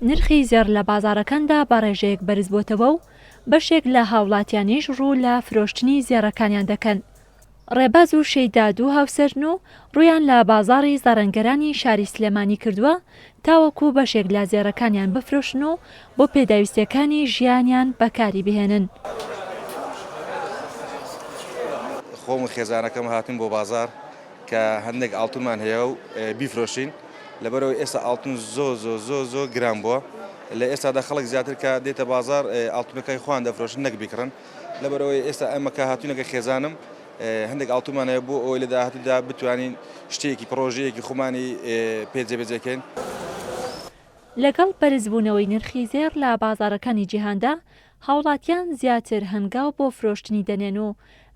نرخی زێڕ لە بازارەکاندا بە ڕێژەیەک بەرز بۆتەوە و بەشێک لە هاوڵاتیانیش ڕوو لە فرۆشتنی زێڕەکانیان دەکەن. ڕێباز و شەیداد و هاوسەرن و ڕویان لە بازاڕی زەڕەنگەرانی شاری سلێمانی کردووە تاوەکو بەشێک لە زێڕەکانیان بفرۆشن و بۆ پێداویستیەکانی ژیانیان بەکاری بهێنن. خۆم و خێزانەکەم هاتین بۆ بازار کە هەندێک ئاڵتونمان هەیە و بیفرۆشین لەبەرەوەی ئێستا ئاڵتون زۆ گران بووە. لە ئێستادا خەڵک زیاتر کە دێتە بازار ئاڵتونەکەی خۆیان دەفرۆشن نەک بیکڕن. لەبەرەوەی ئێستا ئەمە کە هاتوونەکە خێزانم هەندێک ئاڵتونمان هەیە بۆ ئەوەی لە داهاتوودا بتوانین شتێکی پرۆژەیەکی خۆمانی پێجێبەجێکەین. لەگەڵ بەرزبوونەوەی نرخی زێڕ لە بازارەکانی جیهاندا هاوڵاتیان زیاتر هەنگاو بۆ فرۆشتنی دەنێن و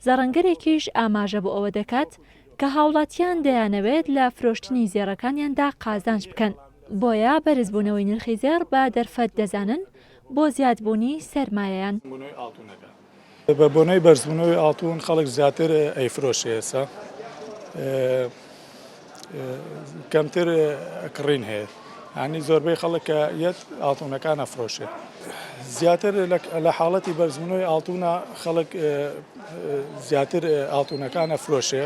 زەڕەنگەرێکیش ئاماژە بۆ ئەوە دەکات کە هاوڵاتیان دەیانەوێت لە فرۆشتنی زێڕەکانیاندا قازانج بکەن. بۆیە بەرزبوونەوەی نرخی زێڕ بە دەرفەت دەزانن بۆ زیادبوونی سەرمایەیان. بە بۆنەی بەرزبوونەوەی ئاڵتون خەڵک زیاتر ئەیفرۆشێ ئێستا کەمتر کڕین هەیە. ینی زۆربەی خەڵک کە یەت ئاڵتونەکان ئەفرۆشێ. زیاتر لە حاڵەتی بەرزبوونەوەی ئاڵتونە خەڵک زیاتر ئاڵتونەکان ئەفرۆشێ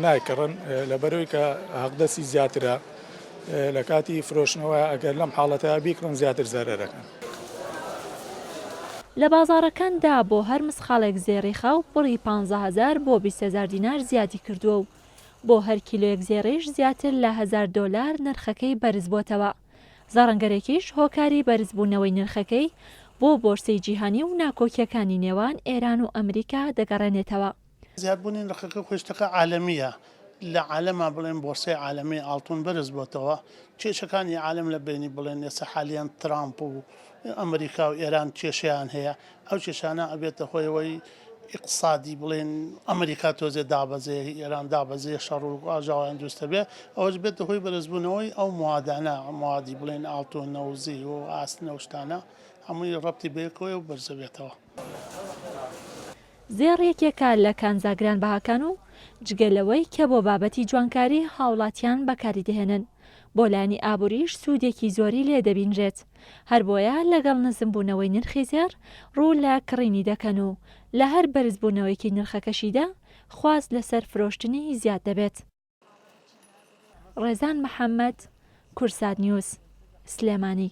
نایکڕن لەبەرەوەی کە حەقدەستی زیاترە لە کاتی فرۆشنەوە ئەگەر لەم حاڵەتە بیکڕن زیاتر زەرەرەکەن. لە بازارەکاندا بۆ هەر مسخاڵێک زێڕی خاو بڕی 15,000 بۆ 20,000 دینار زیادی کردووە و بۆ هەر کیلۆیەک زێڕیش زیاتر لە $1,000 نرخەکەی بەرز بۆتەوە. زەڕەنگەرێکیش هۆکاری بەرزبوونەوەی نرخەکەی بۆ بۆرسەی جیهانی و ناکۆکیەکانی نێوان ئێران و ئەمریکا دەگەڕێنێتەوە. زیادبوونی نرخەکە خۆشتەکە عالەمیە. لە عالەما بڵێن بۆرسەی عالەمی ئاڵتون بەرز بۆتەوە. کێشەکانی عالەم لە بینی بڵێن ئێستا حالیان ترامپ و ئەمریکا و ئێران کێشیان هەیە. ئەو کێشانە ئەبێتە خۆیەوەی اقتصادی بڵێن ئەمریکا تۆزێ دابەزێ ئێران دابەزێ شەڕ و ئاژاویان دروستە بێ ئەوەش بێتە هۆی بەرزبوونەوەی ئەو موادانە موادی بڵێن ئاڵتۆن نەوزی و ئاستنە شتانە هەمووی ڕەبتی بەیەکەوە و بەرزە بێتەوە. زێڕ یەکێکە لە کانزاگران بەهاکان و جگەلەوەی کە بۆ بابەتی جوانکاری هاوڵاتیان بەکاری دەهێنن. بۆ لانی ئابووریش سوودێکی زۆری لێ دەبینرێت. هەر بۆیە لەگەڵ نزمبوونەوەی نرخی زێڕ ڕوو لە کڕینی دەکەن و لە هەر بەرزبوونەوەیکی نرخەکەشیدا خواست لەسەر فرۆشتنی زیاد دەبێت. ڕێزان محەممەد، کورسات نیوز، سلێمانی.